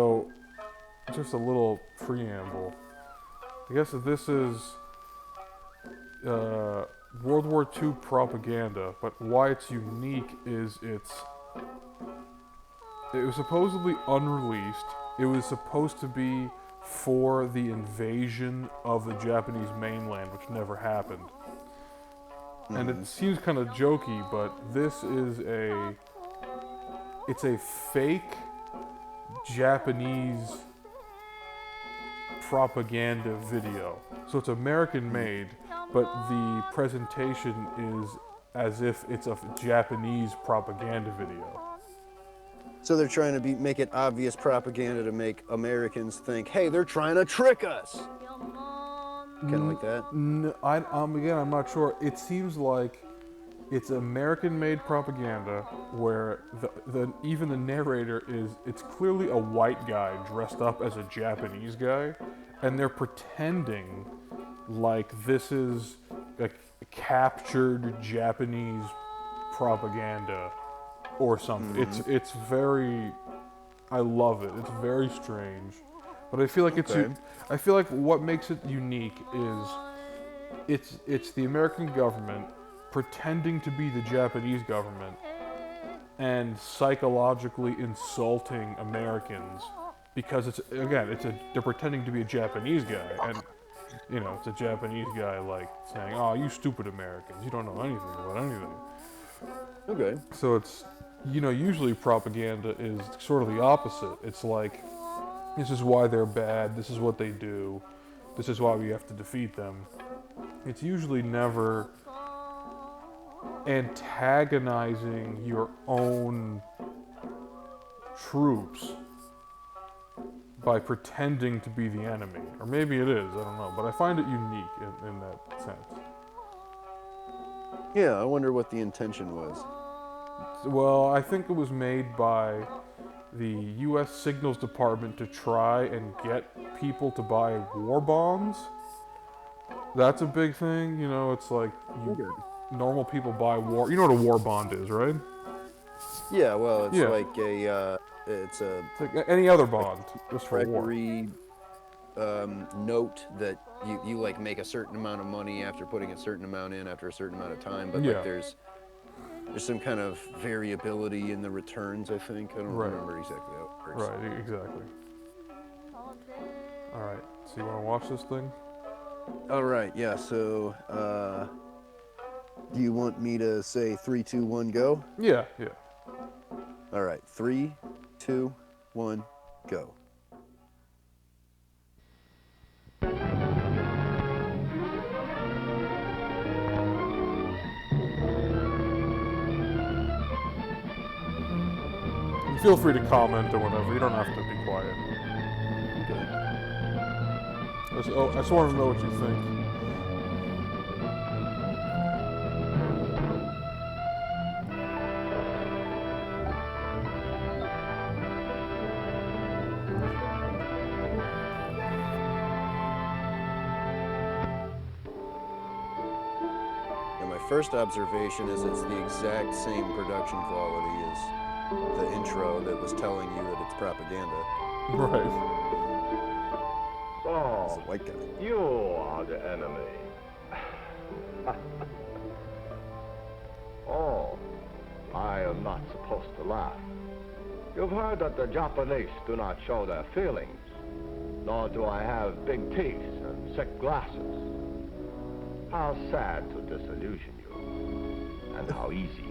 So, just a little preamble. I guess that this is World War II propaganda, but why it's unique is it was supposedly unreleased. It was supposed to be for the invasion of the Japanese mainland, which never happened. And it seems kind of jokey, but this is it's a fake Japanese propaganda video. So it's American made, but the presentation is as if it's a Japanese propaganda video. So they're trying to make it obvious propaganda to make Americans think, hey, they're trying to trick us. Kind of like that? No, I'm not sure. It seems like it's American-made propaganda where even the narrator it's clearly a white guy dressed up as a Japanese guy, and they're pretending like this is a captured Japanese propaganda or something. It's very, I love it. It's very strange, but I feel like I feel like what makes it unique is it's the American government pretending to be the Japanese government and psychologically insulting Americans because they're pretending to be a Japanese guy, and it's a Japanese guy like saying, "Oh, you stupid Americans, you don't know anything about anything." Okay. So it's usually propaganda is sort of the opposite. It's like, this is why they're bad, this is what they do, this is why we have to defeat them. It's usually never antagonizing your own troops by pretending to be the enemy. Or maybe it is, I don't know. But I find it unique in that sense. Yeah, I wonder what the intention was. Well, I think it was made by the U.S. Signals Department to try and get people to buy war bonds. That's a big thing, it's like normal people buy war. You know what a war bond is, right? Yeah, well, it's like it's like any other bond, just for war. Note that you like make a certain amount of money after putting a certain amount in after a certain amount of time, but like there's some kind of variability in the returns, I think. I don't remember exactly how it works. Right, exactly. All right, so you want to watch this thing? All right, yeah, so do you want me to say 3, 2, 1, go? Yeah. All right, 3, 2, 1, go. Feel free to comment or whatever. You don't have to be quiet. I just want to know what you think. And my first observation is it's the exact same production quality as the intro that was telling you that it's propaganda. Right. So, He's a white guy. you are the enemy. Oh, I am not supposed to laugh. You've heard that the Japanese do not show their feelings, nor do I have big teeth and thick glasses. How sad to disillusion you, and how easy.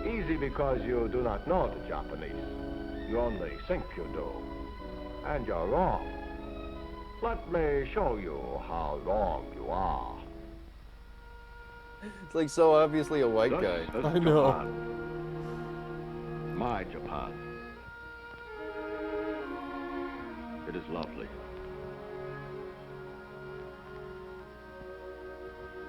Easy because you do not know the Japanese. You only think you do. And you're wrong. Let me show you how wrong you are. It's like so obviously a white guy. I know. Japan. My Japan. It is lovely.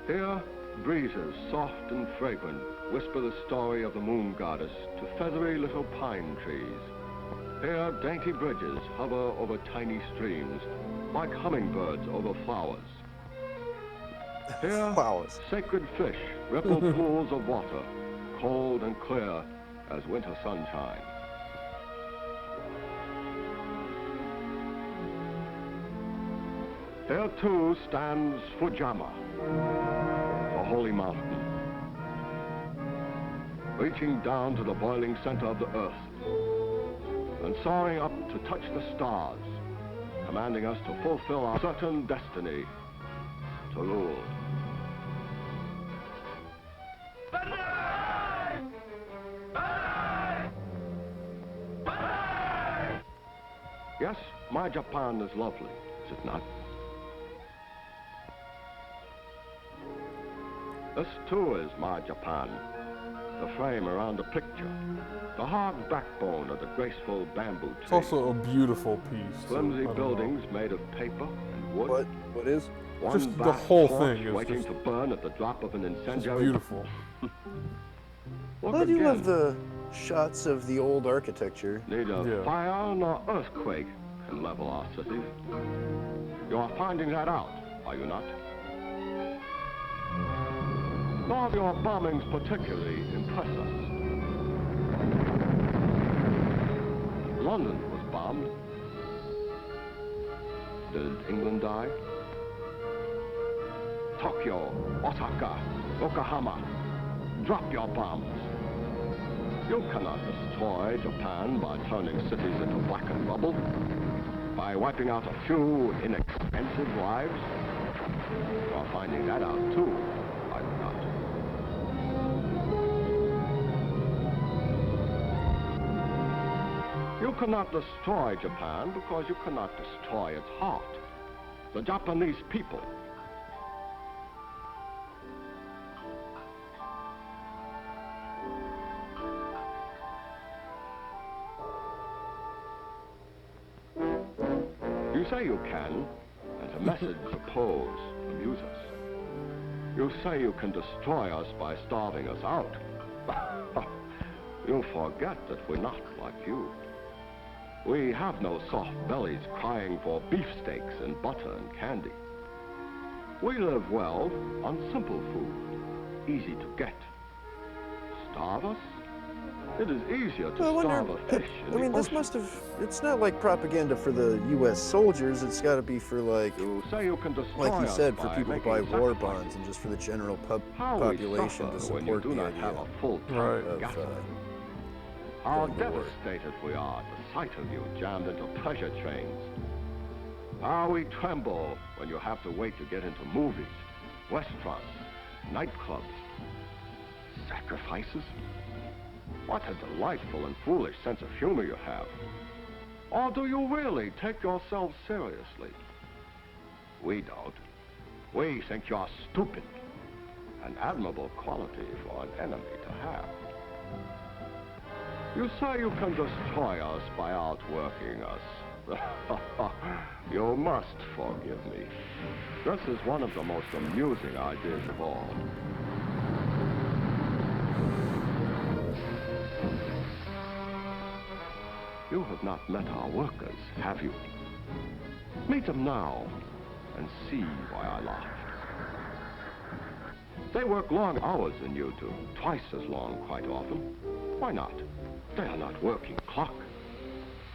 Here, breezes soft and fragrant whisper the story of the moon goddess to feathery little pine trees. Here, dainty bridges hover over tiny streams, like hummingbirds over flowers. Here, sacred fish ripple pools of water, cold and clear as winter sunshine. There too stands Fujiyama, the holy mountain, reaching down to the boiling center of the earth and soaring up to touch the stars, commanding us to fulfill our certain destiny to rule. Yes, my Japan is lovely, is it not? This too is my Japan, the frame around the picture, the hard backbone of the graceful bamboo tree. It's also a beautiful piece. Flimsy buildings made of paper and wood. What is? One Just the vast whole torch thing is waiting just- to burn at the drop of an It's incendiary. beautiful. Look Why do you again. love the shots of the old architecture? Neither Yeah. fire nor earthquake can level our cities. You are finding that out, are you not? Nor do your bombings particularly impress us. London was bombed. Did England die? Tokyo, Osaka, Yokohama, drop your bombs. You cannot destroy Japan by turning cities into blackened rubble, by wiping out a few inexpensive lives. You are finding that out too, are you not? You cannot destroy Japan because you cannot destroy its heart, the Japanese people. You say you can, and the message you pose amuse us. You say you can destroy us by starving us out. You forget that we're not like you. We have no soft bellies crying for beefsteaks and butter and candy. We live well on simple food, easy to get. Starve us? It is easier to starve a fish in I mean, the this ocean. must have. It's not like propaganda for the U.S. soldiers. It's got to be for like You say you can destroy you us said, for by people to buy making war sacrifices. bonds and just for the general How population we to suffer when you support do the not idea have a full tank Right. of of gasoline. How going to war. devastated we are at the sight of you jammed into pleasure trains. How we tremble when you have to wait to get into movies, restaurants, nightclubs. Sacrifices? What a delightful and foolish sense of humor you have. Or do you really take yourselves seriously? We don't. We think you're stupid. An admirable quality for an enemy to have. You say you can destroy us by outworking us. You must forgive me. This is one of the most amusing ideas of all. You have not met our workers, have you? Meet them now and see why I laughed. They work long hours than you do, twice as long quite often. Why not? They are not working clock.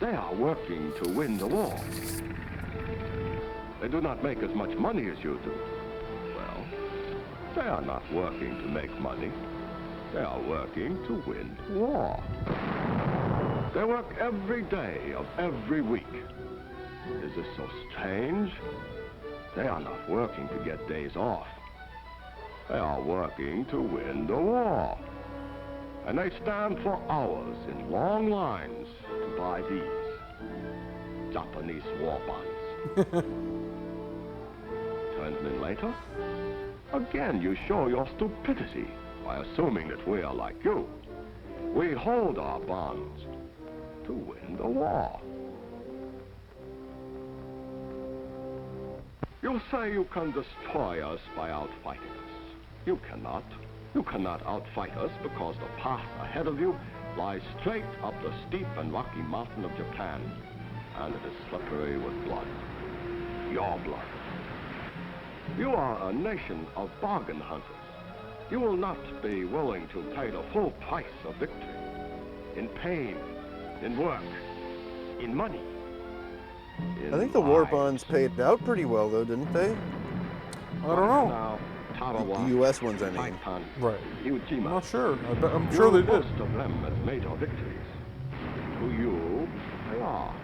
They are working to win the war. They do not make as much money as you do. Well, they are not working to make money. They are working to win war. They work every day of every week. Is this so strange? They are not working to get days off. They are working to win the war. And they stand for hours in long lines to buy these Japanese war bonds. 20 minutes later, again you show your stupidity by assuming that we are like you. We hold our bonds to win the war. You say you can destroy us by outfighting us. You cannot. You cannot outfight us because the path ahead of you lies straight up the steep and rocky mountain of Japan, and it is slippery with blood. Your blood. You are a nation of bargain hunters. You will not be willing to pay the full price of victory in pain, in work, in money. I think the war bonds paid out pretty well, though, didn't they? I don't know. Tarawa, The U.S. ones, I mean. Saipan, Right. Iwo I'm Jima. not sure. I'm sure they did. Most of them as major victories. To you, they are.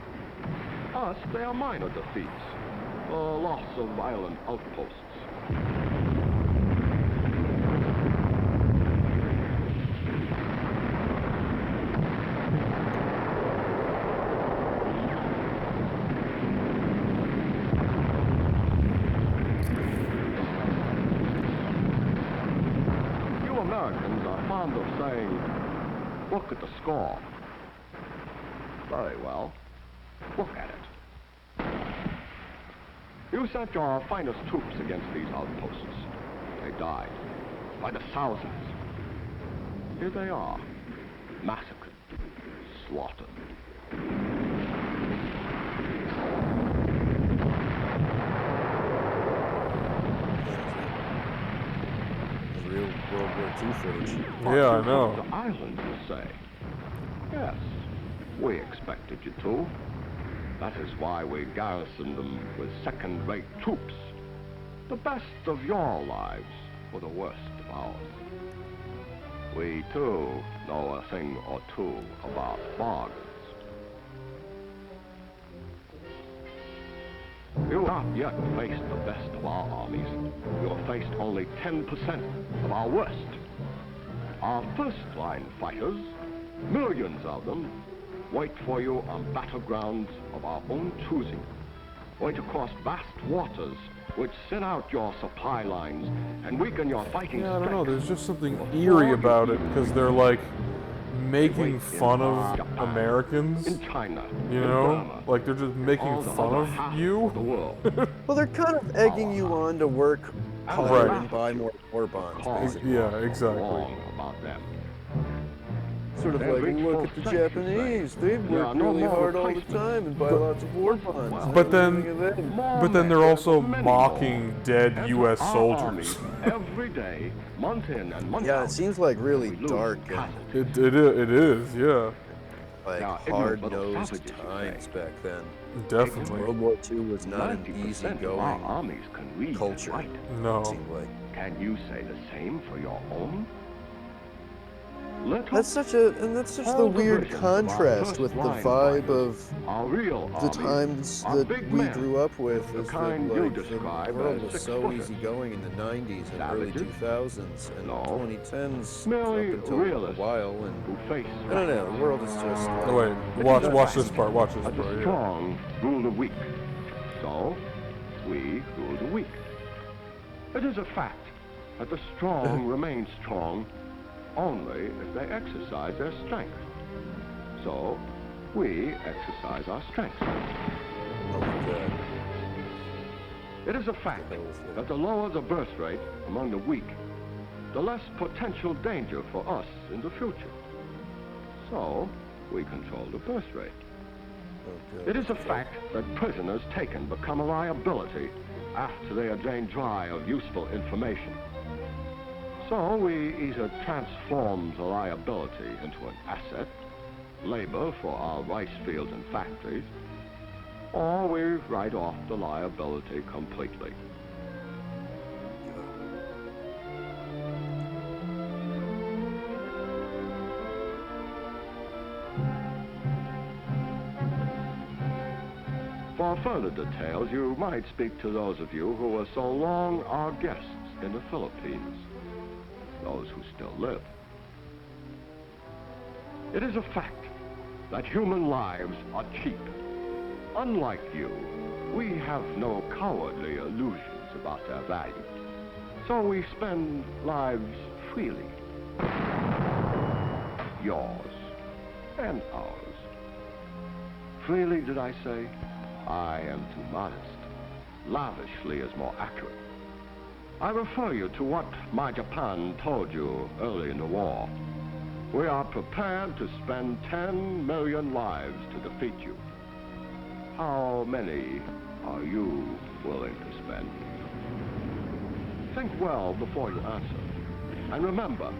Us, they are minor defeats. The loss of island outposts. You Americans are fond of saying, look at the score. Very well. Look at it. You sent your finest troops against these outposts. They died by the thousands. Here they are, massacred, slaughtered. Real World War II footage. Yeah, I know. The island, you say? Yes, we expected you to. That is why we garrisoned them with second-rate troops. The best of your lives for the worst of ours. We, too, know a thing or two about bargains. You have not yet faced the best of our armies. You have faced only 10% of our worst. Our first-line fighters, millions of them, wait for you on battlegrounds of our own choosing. Wait across vast waters which thin out your supply lines and weaken your fighting Yeah, I don't know. strength. There's just something eerie about it because they're like making fun of Americans. In China, You in know, Burma, like they're just making all the fun other of half you. of the world. Well, they're kind of egging you on to work harder and buy more war bonds, basically. Yeah, exactly. Wrong about them. Sort of They've like, reached look full at the strength, you Japanese. say. They There work are no really more hard all the replacements. time and buy lots of war bonds. But then- Look at them. But then they're also Many mocking more. dead Enter U.S. our soldiers. armies every day, month in and month Yeah, out. it seems like really We lose dark and casualties. It is, yeah, like Now, ignorant little hard-nosed savages, you times say. back then. definitely. World War II was not an 90% of our easygoing armies can read culture. and write. It No, seemed like. Can you say the same for your own? Little That's such the All weird divisions of our contrast first with the line vibe fighters, of our real the armies times are that big we men, grew up with. the Is that kind you like the describe world as was so six-footers. easygoing in the 90s and early Savages? 2000s and No. 2010s Merely up until a realists while, and who face I don't know. The world is just like, no, wait. It Watch is a this fact part. Watch this that part. the Yeah. strong rule the weak. So, we rule the weak. It is a fact that the strong remain strong only if they exercise their strength. So, we exercise our strength. oh my god. It is a fact that the lower the birth rate among the weak, the less potential danger for us in the future. So, we control the birth rate. Oh, God. It is a fact that prisoners taken become a liability after they are drained dry of useful information. So we either transform the liability into an asset, labor for our rice fields and factories, or we write off the liability completely. For further details, you might speak to those of you who were so long our guests in the Philippines, those who still live. It is a fact that human lives are cheap. Unlike you, we have no cowardly illusions about their value. So we spend lives freely. Yours and ours. Freely, did I say? I am too modest. Lavishly is more accurate. I refer you to what my Japan told you early in the war. We are prepared to spend 10 million lives to defeat you. How many are you willing to spend? Think well before you answer. And remember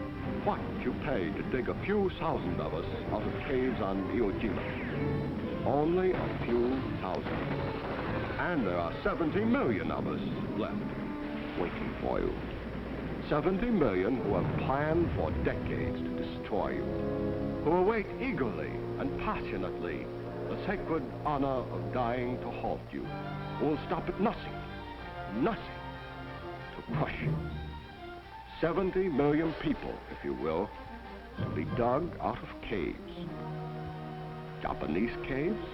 what you paid to dig a few thousand of us out of caves on Iwo Jima. Only a few thousand. And there are 70 million of us left, waiting for you. 70 million who have planned for decades to destroy you, who await eagerly and passionately the sacred honor of dying to halt you, who will stop at nothing to crush you. 70 million people, if you will, to be dug out of caves. Japanese caves?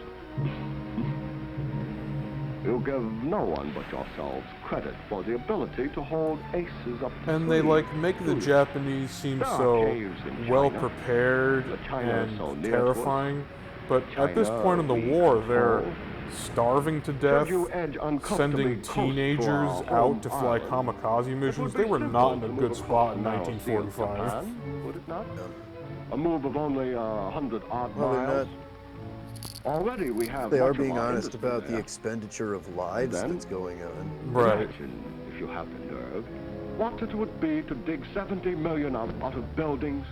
You give no one but yourselves credit for the ability to hold aces up to And three. they like make the Japanese seem There are so caves in well China. prepared But China is and so near to us. terrifying. But at this China point in the we war, they're control. starving to Should death, you edge uncomfortably sending close to our teenagers home out to fly island, kamikaze it missions. would They be were simple not in to a move good across spot in the narrow sea of 1945. Japan, would it not? A move of only 100 odd Well, they're miles. not. Already we have They much are of being our honest industry about the there. expenditure of lives Then- that's going on. Right. Imagine, if you have the nerve, what it would be to dig 70 million out of buildings,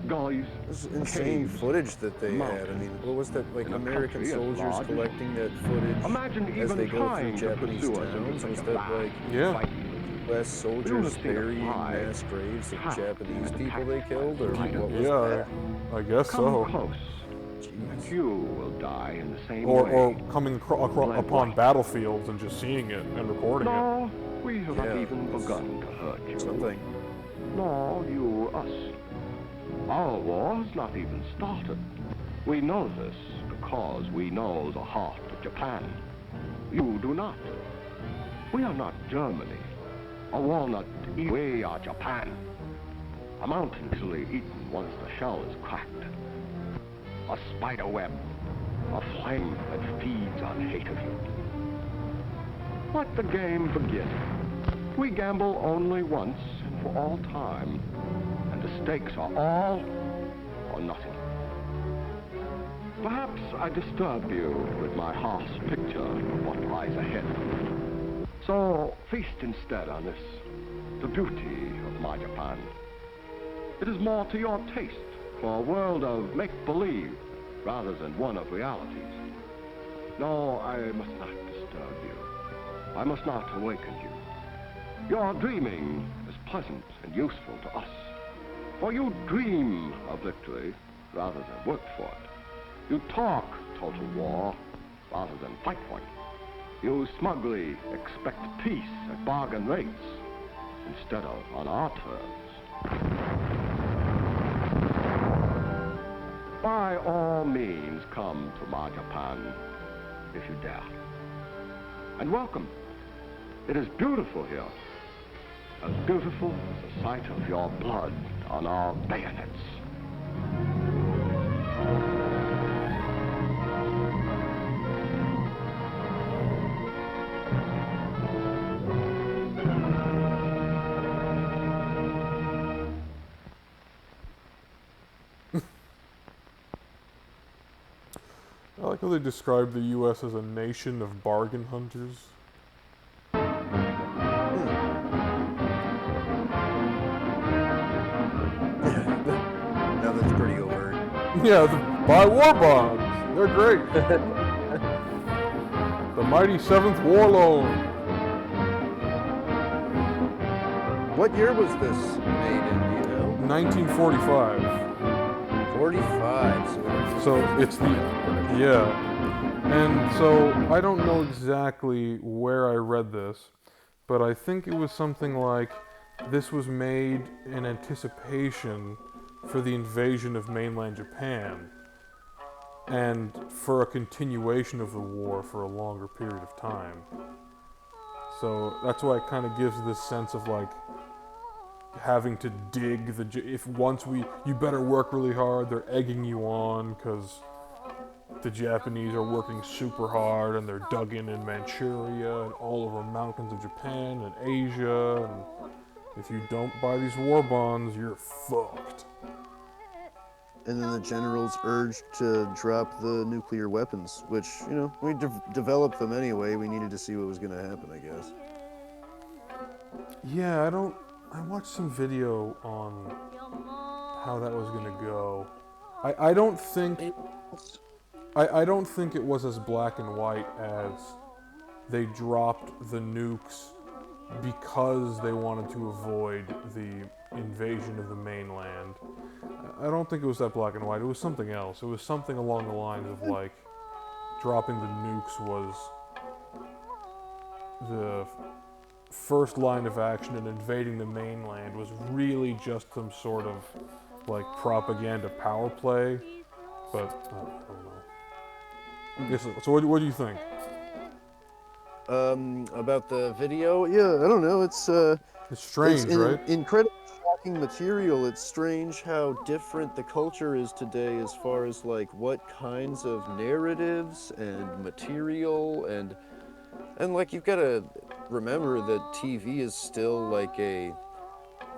gullies, This is insane caves, footage that they had. I mountains. mean, what was that, like In a American country as soldiers large as- collecting that footage Imagine as even they go through trying to Japanese pursue us into towns? such Was a that vast like Yeah. fight. U.S. soldiers have seen a burying fly mass graves of trapped Japanese and people they attacked by killed, or spiders. what was Yeah, that? I guess Come so. close, and Jeez. you will die in the same Or way. coming Blend upon white. battlefields and just seeing it and recording it. No, we have not Yeah, even it's begun to hurt you. Something. No, you, us. Our war has not even started. We know this because we know the heart of Japan. You do not. We are not Germany. A walnut, we are Japan. A mountain easily eaten once the shell is cracked. A spider web. A flame that feeds on hate of you. Let the game begin. We gamble only once and for all time. And the stakes are all or nothing. Perhaps I disturb you with my harsh picture of what lies ahead. So feast instead on this, the beauty of my Japan. It is more to your taste for a world of make-believe rather than one of realities. No, I must not disturb you. I must not awaken you. Your dreaming is pleasant and useful to us. For you dream of victory rather than work for it. You talk total war rather than fight for it. You smugly expect peace at bargain rates instead of on our terms. By all means, come to my Japan if you dare. And welcome. It is beautiful here. As beautiful as the sight of your blood on our bayonets. I like how they describe the U.S. as a nation of bargain hunters. Now that's pretty overt. Yeah, buy war bonds. They're great. The mighty 7th War Loan. What year was this made in, do you know? 1945. 45. So it's the, yeah. And so I don't know exactly where I read this, but I think it was something like this was made in anticipation for the invasion of mainland Japan and for a continuation of the war for a longer period of time. So that's why it kind of gives this sense of like having to dig if once you better work really hard, they're egging you on because the Japanese are working super hard and they're dug in Manchuria and all over mountains of Japan and Asia, and if you don't buy these war bonds, you're fucked. And then the generals urged to drop the nuclear weapons, which, you know, we developed them anyway. We needed to see what was going to happen, I guess. Yeah, I watched some video on how that was going to go. I don't think it was as black and white as they dropped the nukes because they wanted to avoid the invasion of the mainland. I don't think it was that black and white. It was something else. It was something along the lines of like dropping the nukes was the first line of action, and invading the mainland was really just some sort of like propaganda power play. But I don't know. Yes, so what do you think? About the video, yeah, I don't know. It's strange, right? Incredible shocking material. It's strange how different the culture is today as far as like what kinds of narratives and material and like you've got to remember that TV is still like a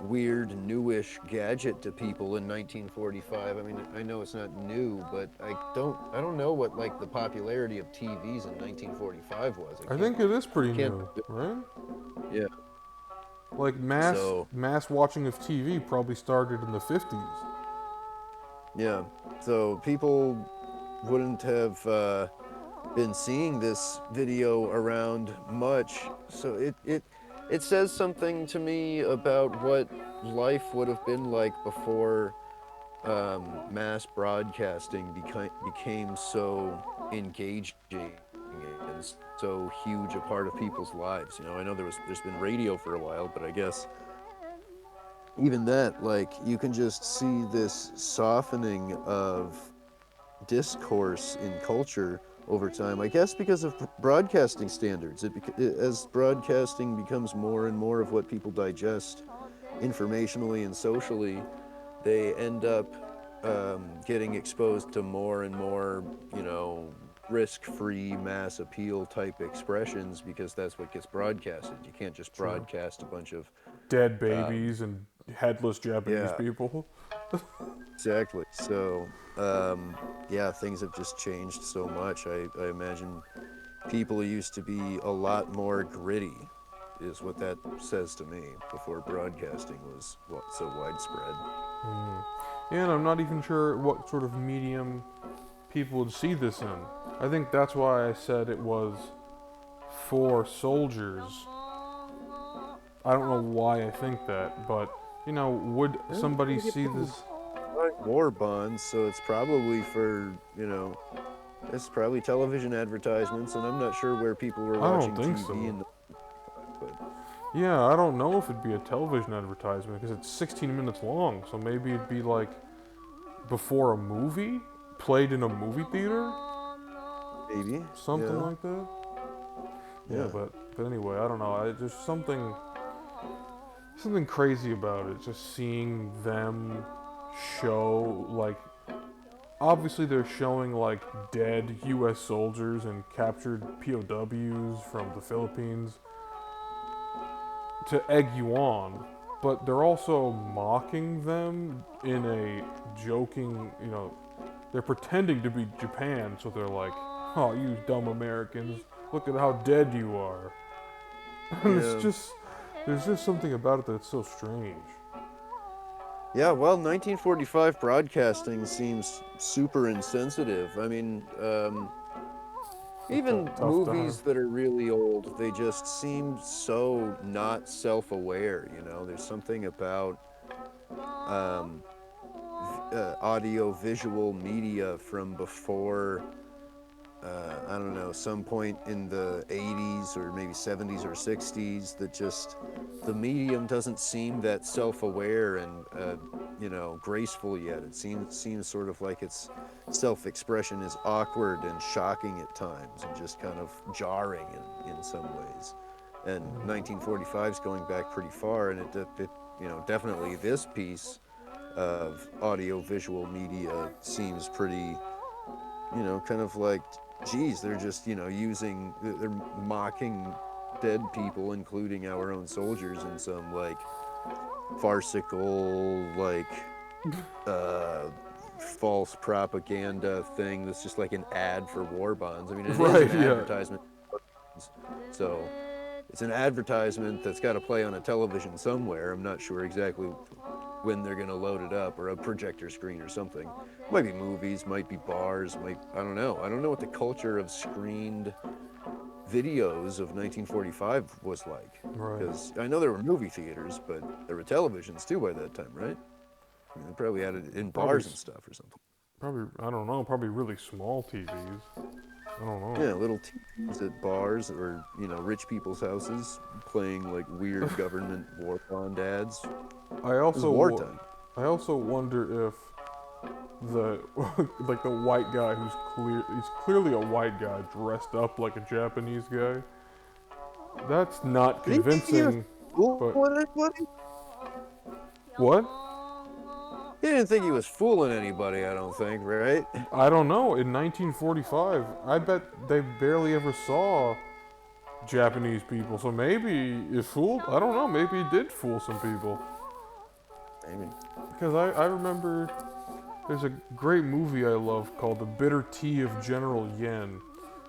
weird newish gadget to people in 1945. I mean, I know it's not new, but I don't know what like the popularity of TVs in 1945 was. I think it is pretty Can't new, right? yeah. Like So mass watching of TV probably started in the 50s. yeah, so people wouldn't have been seeing this video around much. So it says something to me about what life would have been like before mass broadcasting became so engaging and so huge a part of people's lives. You know, I know there's been radio for a while, but I guess even that, like, you can just see this softening of discourse in culture over time. I guess because of broadcasting standards. As broadcasting becomes more and more of what people digest informationally and socially, they end up getting exposed to more and more, you know, risk-free mass appeal type expressions because that's what gets broadcasted. You can't just broadcast a bunch of Dead babies and headless Japanese yeah, people. exactly. So yeah, things have just changed so much. I imagine people used to be a lot more gritty, is what that says to me, before broadcasting was so widespread. Yeah, and I'm not even sure what sort of medium people would see this in. I think that's why I said it was for soldiers. I don't know why I think that, but you know, would somebody see this? War bonds, so it's probably for, you know, it's probably television advertisements, and I'm not sure where people were I don't watching think TV so. in the but Yeah, I don't know if it'd be a television advertisement because it's 16 minutes long, so maybe it'd be like before a movie, played in a movie theater, maybe, something yeah, like that. Yeah, yeah. but anyway, I don't know. There's something crazy about it. Just seeing them show like obviously they're showing like dead U.S. soldiers and captured POWs from the Philippines to egg you on, but they're also mocking them in a joking, you know, they're pretending to be Japan, so they're like, oh, you dumb Americans, look at how dead you are. And it's Yeah. just, there's just something about it that's so strange. Yeah, well, 1945 broadcasting seems super insensitive. I mean, It's a even tough time. movies that are really old, they just seem so not self-aware, you know? There's something about um, audio-visual media from before, I don't know, some point in the 80s or maybe 70s or 60s that just, the medium doesn't seem that self-aware and, you know, graceful yet. It seems sort of like its self-expression is awkward and shocking at times and just kind of jarring in some ways. And 1945 is going back pretty far, and it you know, definitely this piece of audio-visual media seems pretty, you know, kind of like, geez, they're just, you know, they're mocking dead people, including our own soldiers, in some like farcical, like false propaganda thing that's just like an ad for war bonds. I mean, it is Right, an yeah. advertisement, so it's an advertisement that's got to play on a television somewhere. I'm not sure exactly when they're going to load it up, or a projector screen or something. Might be movies, might be bars, I don't know. I don't know what the culture of screened videos of 1945 was like. Right. Because I know there were movie theaters, but there were televisions too by that time, right? I mean, they probably had it in bars and stuff or something. Probably, I don't know, probably really small TVs. I don't know. Yeah, little TVs at bars or, you know, rich people's houses playing like weird government war bond ads. I also wartime. I also wonder if the like the white guy he's clearly a white guy dressed up like a Japanese guy. That's not convincing. But what? He didn't think he was fooling anybody, I don't think, right? I don't know. In 1945, I bet they barely ever saw Japanese people. So maybe it fooled. I don't know. Maybe it did fool some people. Maybe. Because I remember there's a great movie I love called The Bitter Tea of General Yen.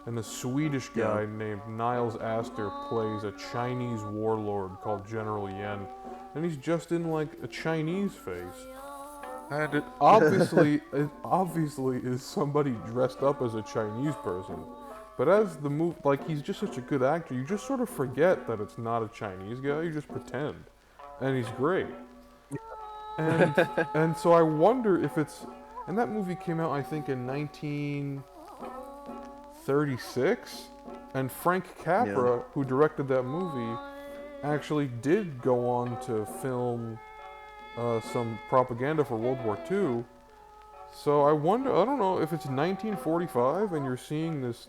And the Swedish guy named Niles Astor plays a Chinese warlord called General Yen. And he's just in like a Chinese face. And it obviously is somebody dressed up as a Chinese person. But as the movie, like, he's just such a good actor, you just sort of forget that it's not a Chinese guy, you just pretend. And he's great. And so I wonder if it's, and that movie came out, I think, in 1936, and Frank Capra, who directed that movie, actually did go on to film some propaganda for World War II. So I wonder, I don't know if it's 1945 and you're seeing this,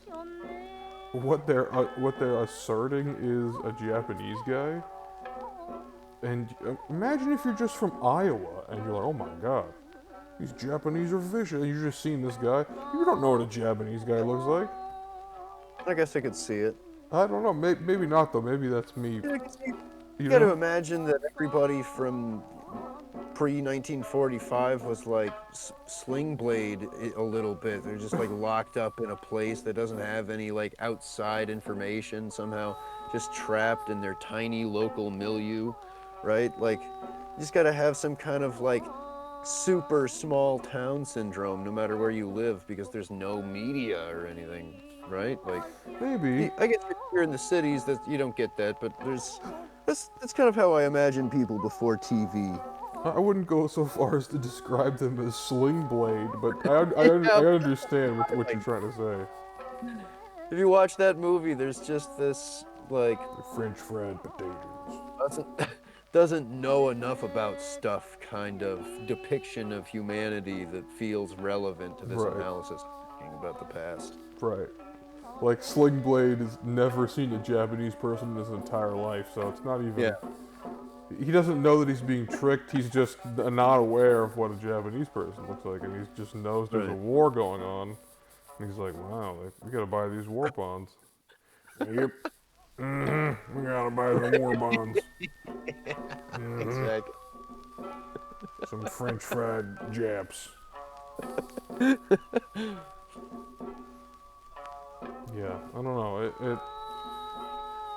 what they're asserting is a Japanese guy. And imagine if you're just from Iowa and you're like, oh my god, these Japanese are vicious, and you're just seeing this guy. You don't know what a Japanese guy looks like. I guess I could see it. I don't know, maybe not though, maybe that's me. You gotta imagine that everybody from pre-1945 was like Sling Blade a little bit. They're just like locked up in a place that doesn't have any like outside information, somehow just trapped in their tiny local milieu, right? Like, you just gotta have some kind of like super small town syndrome no matter where you live, because there's no media or anything, right? Like, maybe. I guess here in the cities that you don't get that, but that's kind of how I imagine people before TV. I wouldn't go so far as to describe them as Sling Blade, but I understand what you're trying to say. If you watch that movie, there's just this, like, French fried potatoes. Doesn't know enough about stuff kind of depiction of humanity that feels relevant to this analysis about the past. Right. Like, Sling Blade has never seen a Japanese person in his entire life, so it's not even... Yeah. He doesn't know that he's being tricked, he's just not aware of what a Japanese person looks like, and he just knows there's a war going on. And he's like, wow, we gotta buy these war bonds. Yep. We gotta buy the war bonds. Exactly. Some French fried Japs. Yeah, I don't know.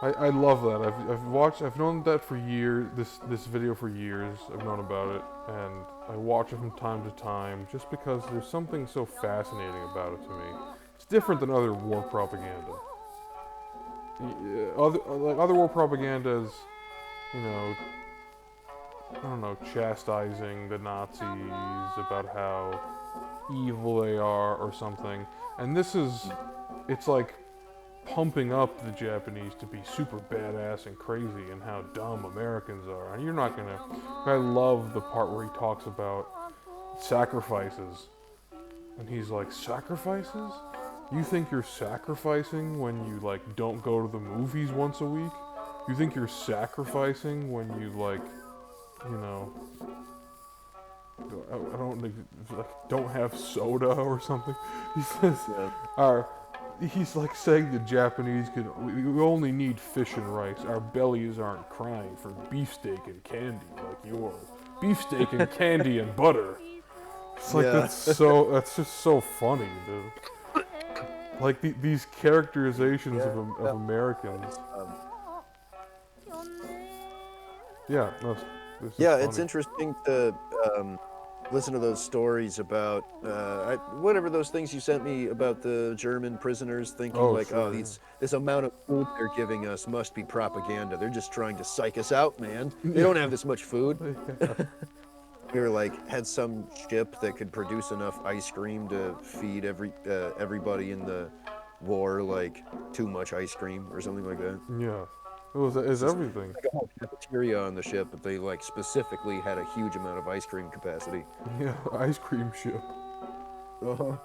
I love that. I've known that for years. This video for years. I've known about it, and I watch it from time to time just because there's something so fascinating about it to me. It's different than other war propaganda. Other war propaganda is, you know, I don't know, chastising the Nazis about how evil they are or something. And this is, it's like pumping up the Japanese to be super badass and crazy and how dumb Americans are. And you're not gonna, I love the part where he talks about sacrifices. And he's like, sacrifices? You think you're sacrificing when you like don't go to the movies once a week? You think you're sacrificing when you like, you know, I don't like don't have soda or something? He says, he's like saying the Japanese we only need fish and rice. Our bellies aren't crying for beefsteak and candy like yours. Beefsteak and candy and butter. It's like that's just so funny, dude. Like these characterizations of Americans. Yeah, it's interesting to listen to those stories about whatever those things you sent me about the German prisoners thinking Oh, like, oh, sure, this amount of food they're giving us must be propaganda. They're just trying to psych us out, man. They yeah. don't have this much food. Yeah. We were like had some ship that could produce enough ice cream to feed everybody in the war like too much ice cream or something like that. Yeah. It's Just everything. like a whole cafeteria on the ship, but they like specifically had a huge amount of ice cream capacity. Yeah, ice cream ship. Uh-huh.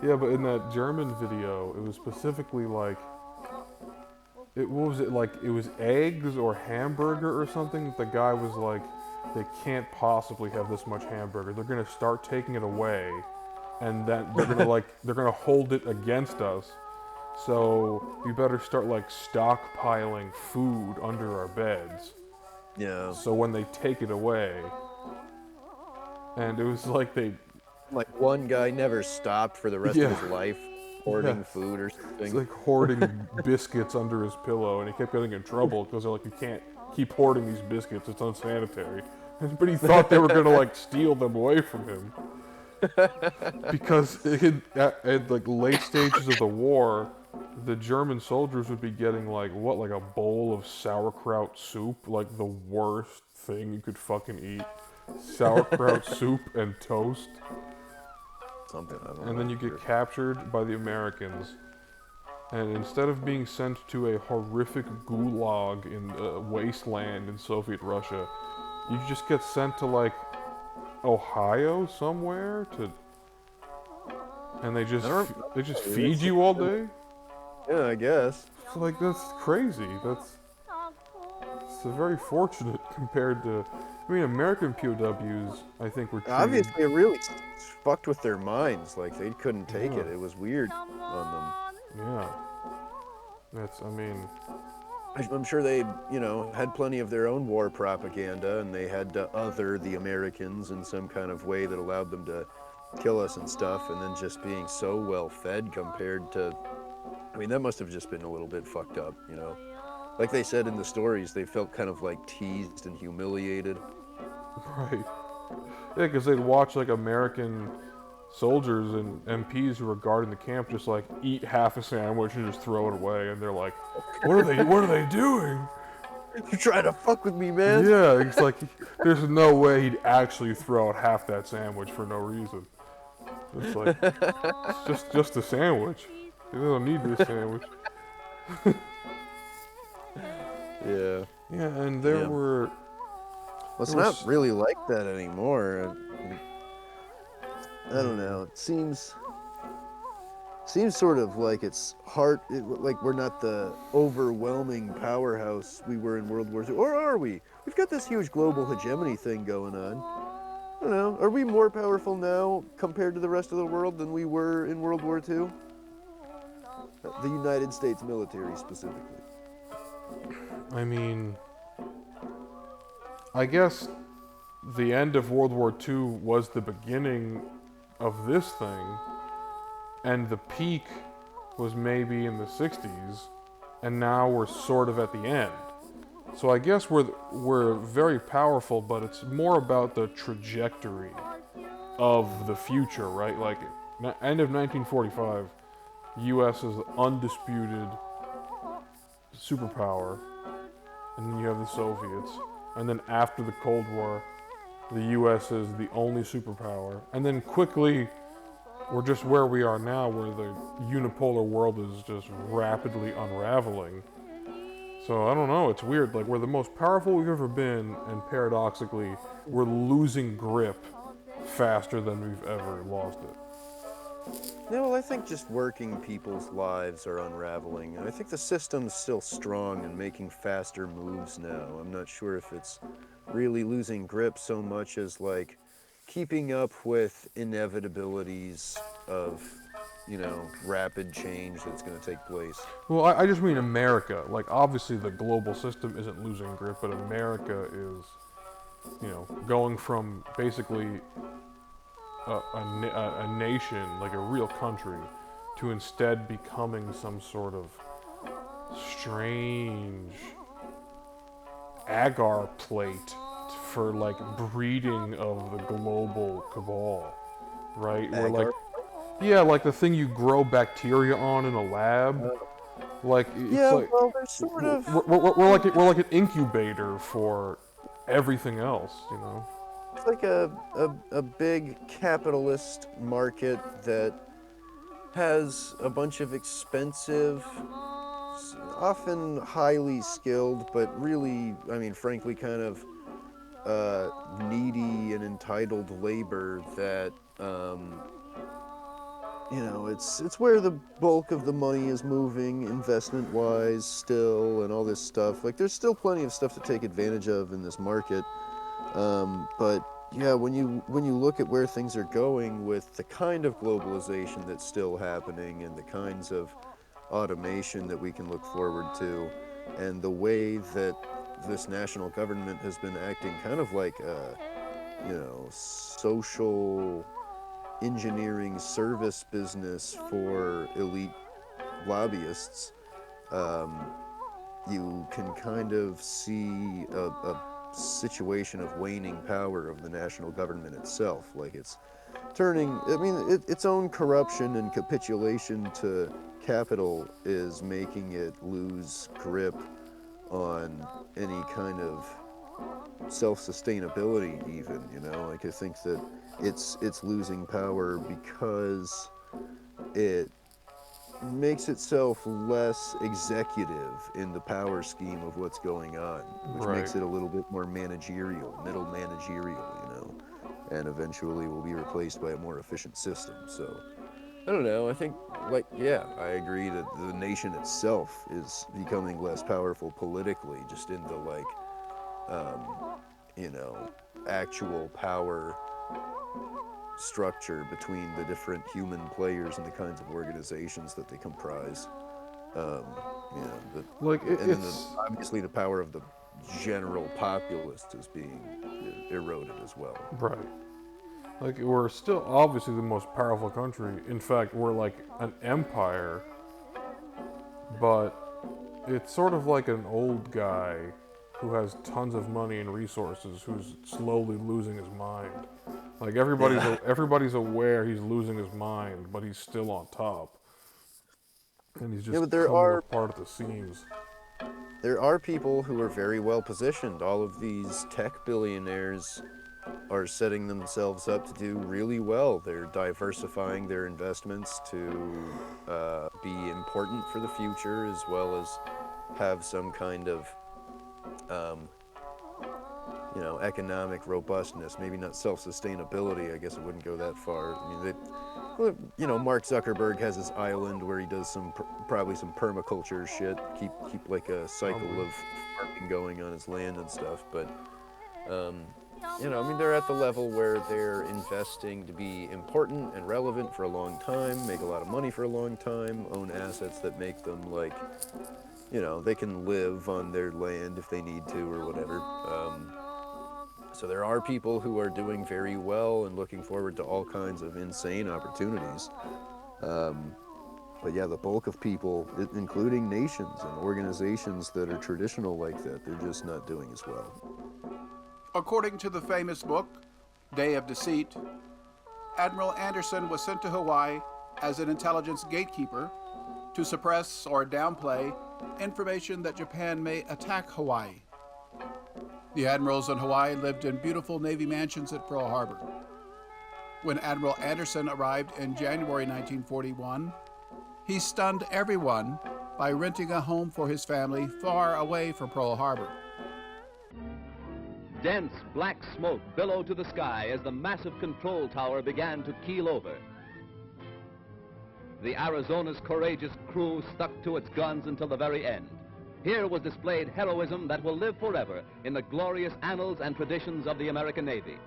Yeah, but in that German video, it was specifically like, what was it, like, it was eggs or hamburger or something? The guy was like, they can't possibly have this much hamburger. They're gonna start taking it away, and then they're gonna hold it against us. So we better start like stockpiling food under our beds. Yeah. So when they take it away, and it was like Like one guy never stopped for the rest of his life hoarding food or it's something. like hoarding biscuits under his pillow, and he kept getting in trouble because they're like, you can't keep hoarding these biscuits, it's unsanitary. But he thought they were gonna like steal them away from him. Because at like late stages of the war, the German soldiers would be getting like a bowl of sauerkraut soup, like the worst thing you could fucking eat. Sauerkraut soup and toast. Something, I don't know. And then you get captured by the Americans, and instead of being sent to a horrific gulag in a wasteland in Soviet Russia, you just get sent to like Ohio somewhere and they just feed you all day. Yeah, I guess. It's like, that's crazy. It's very fortunate compared to, I mean, American POWs, I think, were treated... Obviously, it really fucked with their minds. Like, they couldn't take it. It was weird on them. Yeah. I mean... I'm sure they, had plenty of their own war propaganda, and they had to other the Americans in some kind of way that allowed them to kill us and stuff, and then just being so well fed compared to... I mean, that must have just been a little bit fucked up, Like they said in the stories, they felt kind of like teased and humiliated. Right. Yeah, because they'd watch like American soldiers and MPs who were guarding the camp just like eat half a sandwich and just throw it away, and they're like, what are they doing? You're trying to fuck with me, man. Yeah, it's like, there's no way he'd actually throw out half that sandwich for no reason. It's like, it's just a sandwich. You don't need this sandwich. Yeah. Yeah, and there were... Well, it's not really like that anymore. I don't know. It seems sort of like it's hard, like we're not the overwhelming powerhouse we were in World War II. Or are we? We've got this huge global hegemony thing going on. I don't know. Are we more powerful now compared to the rest of the world than we were in World War II? The United States military specifically. I mean, I guess the end of World War II was the beginning of this thing, and the peak was maybe in the 60s, and now we're sort of at the end. So I guess we're very powerful, but it's more about the trajectory of the future, right? Like, end of 1945, U.S. is undisputed superpower, and then you have the Soviets, and then after the Cold War, the U.S. is the only superpower, and then quickly we're just where we are now, where the unipolar world is just rapidly unraveling. So I don't know, it's weird, like we're the most powerful we've ever been, and paradoxically, we're losing grip faster than we've ever lost it. No, well, I think just working people's lives are unraveling. And I think the system's still strong and making faster moves now. I'm not sure if it's really losing grip so much as like keeping up with inevitabilities of, rapid change that's going to take place. Well, I just mean America. Like, obviously the global system isn't losing grip, but America is, going from basically a nation, like a real country, to instead becoming some sort of strange agar plate for like breeding of the global cabal, right? Where like, yeah, like the thing you grow bacteria on in a lab. Like it's Yeah, like well, they're sort of. we're like an incubator for everything else, you know. It's like a big capitalist market that has a bunch of expensive, often highly skilled, but really, I mean, frankly, kind of needy and entitled labor that, you know, it's where the bulk of the money is moving, investment-wise, still, and all this stuff. Like, there's still plenty of stuff to take advantage of in this market, but yeah, when you look at where things are going with the kind of globalization that's still happening and the kinds of automation that we can look forward to, and the way that this national government has been acting kind of like a, you know, social engineering service business for elite lobbyists, you can kind of see a situation of waning power of the national government itself. Like it's turning, I mean, its own corruption and capitulation to capital is making it lose grip on any kind of self-sustainability even, you know? Like I think that it's losing power because it makes itself less executive in the power scheme of what's going on, which makes it a little bit more managerial, middle managerial, you know, and eventually will be replaced by a more efficient system. So, I don't know, I think, like, yeah, I agree that the nation itself is becoming less powerful politically, just in the, like, you know, actual power structure between the different human players and the kinds of organizations that they comprise. You know, Like and then obviously the power of the general populace is being eroded as well. right. Like we're still obviously the most powerful country. In fact, we're like an empire, but it's sort of like an old guy who has tons of money and resources who's slowly losing his mind. Like everybody's aware he's losing his mind, but he's still on top, and he's just coming apart at the seams. There are people who are very well positioned. All of these tech billionaires are setting themselves up to do really well. They're diversifying their investments to be important for the future, as well as have some kind of you know, economic robustness, maybe not self-sustainability. I guess it wouldn't go that far. I mean, you know, Mark Zuckerberg has his island where he does some probably some permaculture shit, keep like a cycle of farming going on his land and stuff. But you know, I mean, they're at the level where they're investing to be important and relevant for a long time, make a lot of money for a long time, own assets that make them, like, you know, they can live on their land if they need to or whatever. So there are people who are doing very well and looking forward to all kinds of insane opportunities. But yeah, the bulk of people, including nations and organizations that are traditional like that, they're just not doing as well. According to the famous book, Day of Deceit, Admiral Anderson was sent to Hawaii as an intelligence gatekeeper to suppress or downplay information that Japan may attack Hawaii. The admirals in Hawaii lived in beautiful Navy mansions at Pearl Harbor. When Admiral Anderson arrived in January 1941, he stunned everyone by renting a home for his family far away from Pearl Harbor. Dense black smoke billowed to the sky as the massive control tower began to keel over. The Arizona's courageous crew stuck to its guns until the very end. Here was displayed heroism that will live forever in the glorious annals and traditions of the American Navy.